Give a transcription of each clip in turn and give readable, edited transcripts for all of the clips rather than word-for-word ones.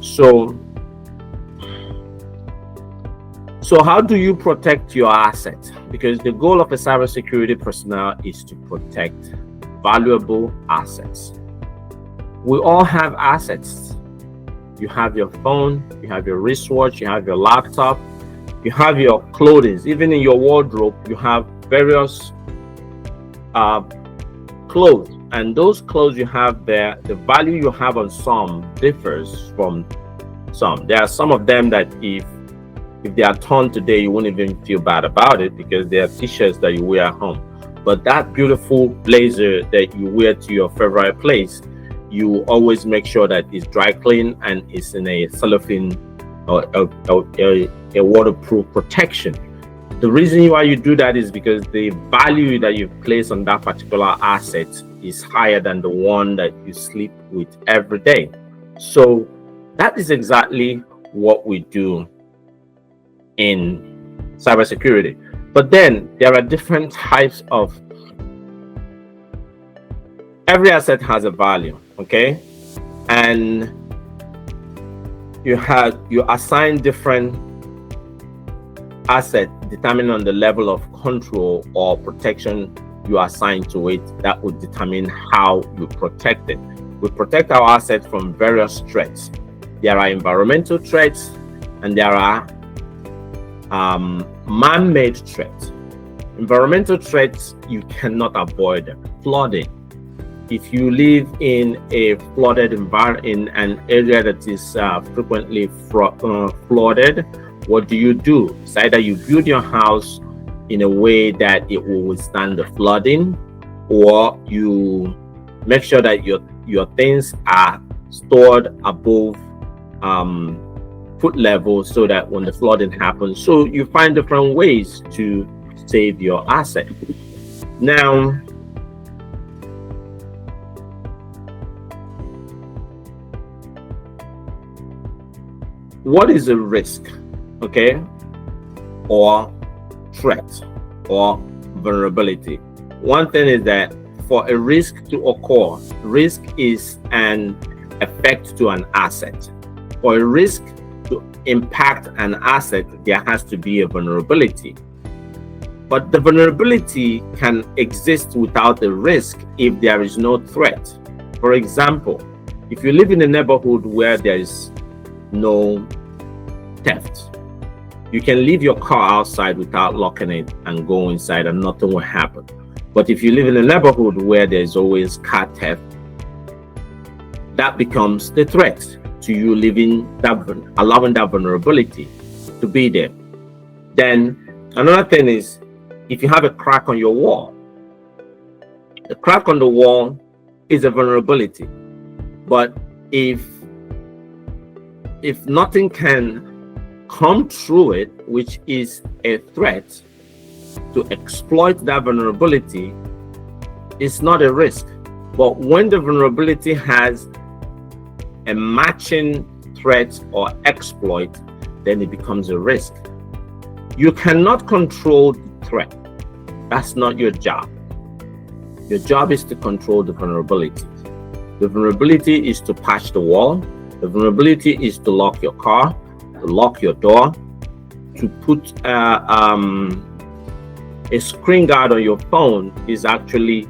So how do you protect your assets? Because the goal of a cybersecurity personnel is to protect valuable assets. We all have assets. You have your phone, you have your wristwatch, you have your laptop, you have your clothing. Even in your wardrobe, you have various clothes. And those clothes you have there, the value you have on some differs from some. There are some of them that if they are torn today, you won't even feel bad about it because they are t-shirts that you wear at home. But that beautiful blazer that you wear to your favorite place, you always make sure that it's dry clean and it's in a cellophane or a waterproof protection. The reason why you do that is because the value that you place on that particular asset is higher than the one that you sleep with every day. So that is exactly what we do in cybersecurity. But then there are different types of, every asset has a value, okay? And you assign different assets depending on the level of control or protection you assign to it. That would determine how you protect it. We protect our assets from various threats. There are environmental threats and there are man-made threats. Environmental threats, you cannot avoid them. Flooding. If you live in a flooded environment, in an area that is frequently flooded, what do? It's either you build your house in a way that it will withstand the flooding, or you make sure that your things are stored above foot level so that when the flooding happens, so you find different ways to save your asset. Now, what is a risk, okay, or threat or vulnerability? One thing is that for a risk to occur, risk is an effect to an asset. For a risk to impact an asset, there has to be a vulnerability. But the vulnerability can exist without the risk if there is no threat. For example, if you live in a neighborhood where there is no theft, you can leave your car outside without locking it and go inside and nothing will happen. But if you live in a neighborhood where there's always car theft, that becomes the threat to you allowing that vulnerability to be there. Then another thing is, if you have a crack on your wall, the crack on the wall is a vulnerability. But if nothing can come through it, which is a threat to exploit that vulnerability, it's not a risk. But when the vulnerability has a matching threat or exploit, then it becomes a risk. You cannot control the threat. That's not your job. Your job is to control the vulnerability. The vulnerability is to patch the wall. The vulnerability is to lock your car, to lock your door, to put a screen guard on your phone is actually,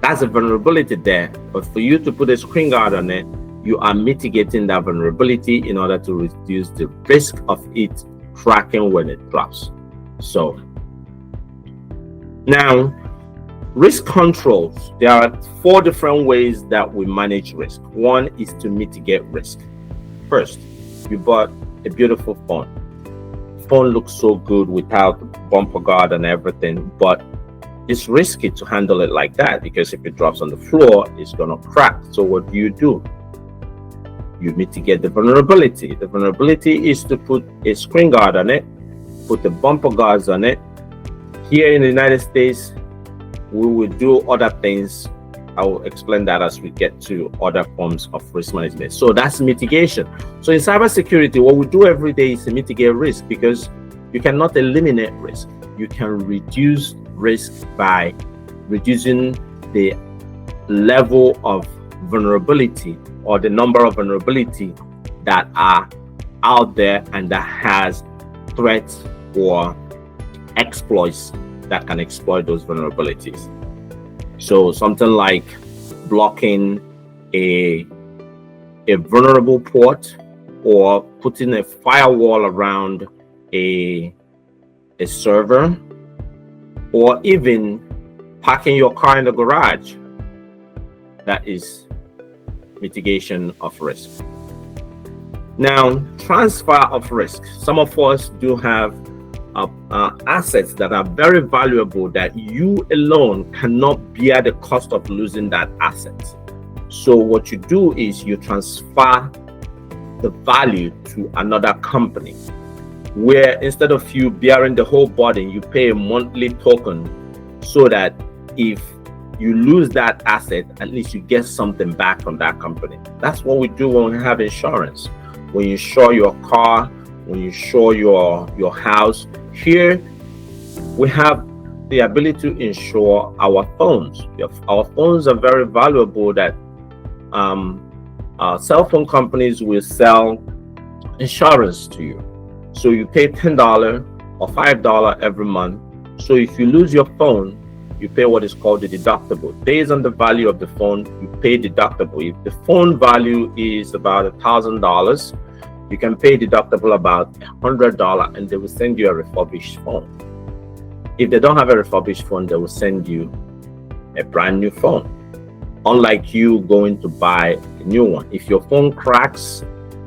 that's a vulnerability there. But for you to put a screen guard on it, you are mitigating that vulnerability in order to reduce the risk of it cracking when it drops. So now, risk controls. There are 4 different ways that we manage risk. One is to mitigate risk. First, you bought a beautiful phone. Phone looks so good without bumper guard and everything, but it's risky to handle it like that because if it drops on the floor, it's gonna crack. So what do? You mitigate the vulnerability. The vulnerability is to put a screen guard on it, put the bumper guards on it. Here in the United States, we will do other things. I will explain that as we get to other forms of risk management. So that's mitigation. So in cybersecurity, what we do every day is to mitigate risk, because you cannot eliminate risk. You can reduce risk by reducing the level of vulnerability or the number of vulnerability that are out there and that has threats or exploits that can exploit those vulnerabilities. So something like blocking a vulnerable port, or putting a firewall around a server, or even parking your car in the garage. That is mitigation of risk. Now, transfer of risk. Some of us do have assets that are very valuable that you alone cannot bear the cost of losing that asset. So what you do is you transfer the value to another company, where instead of you bearing the whole burden, you pay a monthly token, so that if you lose that asset, at least you get something back from that company. That's what we do when we have insurance. When you insure your car, when you insure your house. Here we have the ability to insure our phones. Our phones are very valuable, that cell phone companies will sell insurance to you. So you pay $10 or $5 every month. So if you lose your phone, you pay what is called the deductible. Based on the value of the phone, you pay deductible. If the phone value is about $1,000, you can pay deductible about $100, and they will send you a refurbished phone. If they don't have a refurbished phone, they will send you a brand new phone, unlike you going to buy a new one. If your phone cracks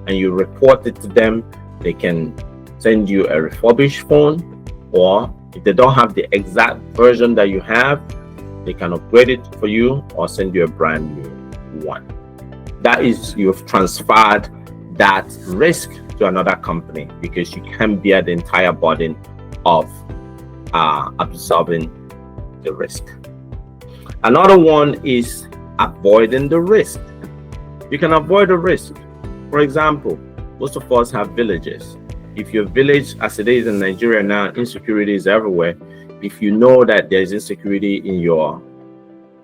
and you report it to them, they can send you a refurbished phone, or if they don't have the exact version that you have, they can upgrade it for you or send you a brand new one. That is, you've transferred that risk to another company, because you can bear the entire burden of absorbing the risk. Another one is avoiding the risk. You can avoid the risk. For example, most of us have villages. If your village, as it is in Nigeria now, insecurity is everywhere. If you know that there's insecurity in your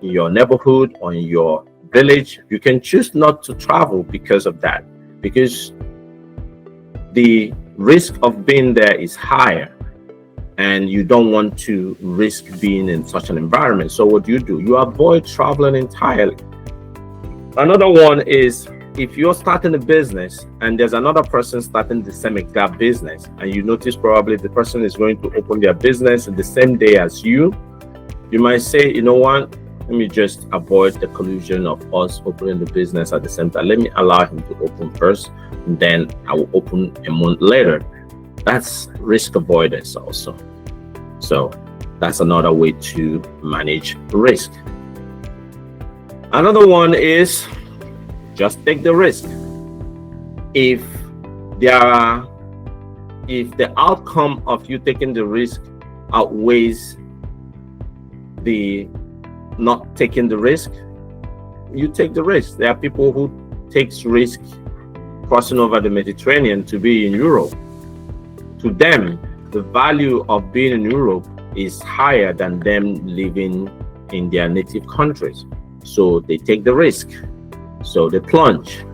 neighborhood or in your village, you can choose not to travel because of that, because the risk of being there is higher, and you don't want to risk being in such an environment. So what do? You avoid traveling entirely. Another one is, if you're starting a business and there's another person starting the same exact business, and you notice probably the person is going to open their business the same day as you, you might say, you know what, let me just avoid the collusion of us opening the business at the same time. Let me allow him to open first, and then I will open a month later. That's risk avoidance also. So that's another way to manage risk. Another one is just take the risk. If the outcome of you taking the risk outweighs the not taking the risk, you take the risk. There are people who takes risk crossing over the Mediterranean to be in Europe. To them, the value of being in Europe is higher than them living in their native countries. So they take the risk. So they plunge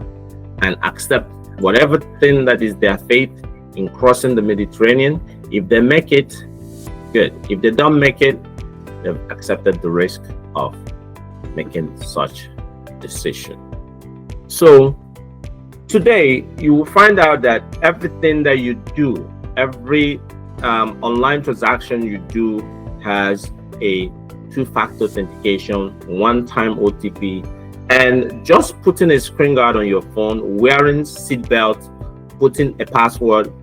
and accept whatever thing that is their fate in crossing the Mediterranean. If they make it, good. If they don't make it, they've accepted the risk of making such decision. So today you will find out that everything that you do, every online transaction you do, has a two-factor authentication, one-time OTP, and just putting a screen guard on your phone, wearing seatbelt, putting a password,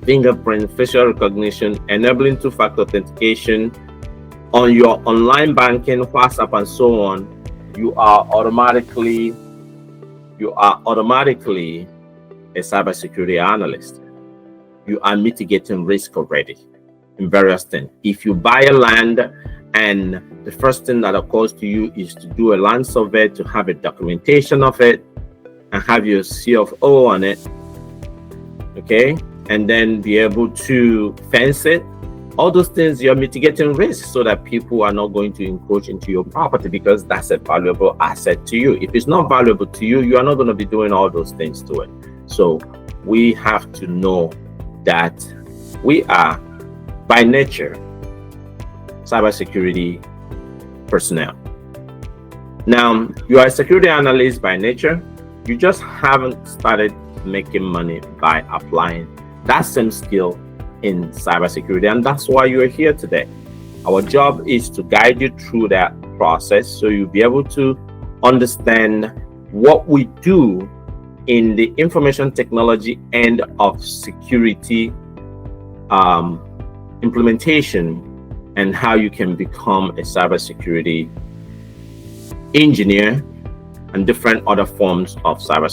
fingerprint, facial recognition, enabling two-factor authentication on your online banking, WhatsApp, and so on, you are automatically a cybersecurity analyst. You are mitigating risk already in various things. If you buy a land and the first thing that occurs to you is to do a land survey, to have a documentation of it and have your CFO on it, okay, and then be able to fence it, all those things, you're mitigating risk so that people are not going to encroach into your property, because that's a valuable asset to you. If it's not valuable to you, you are not going to be doing all those things to it. So also we have to know that we are by nature cybersecurity personnel. Now, you are a security analyst by nature. You just haven't started making money by applying that same skill in cybersecurity, and that's why you are here today. Our job is to guide you through that process so you'll be able to understand what we do in the information technology end of security implementation, and how you can become a cybersecurity engineer and different other forms of cybersecurity.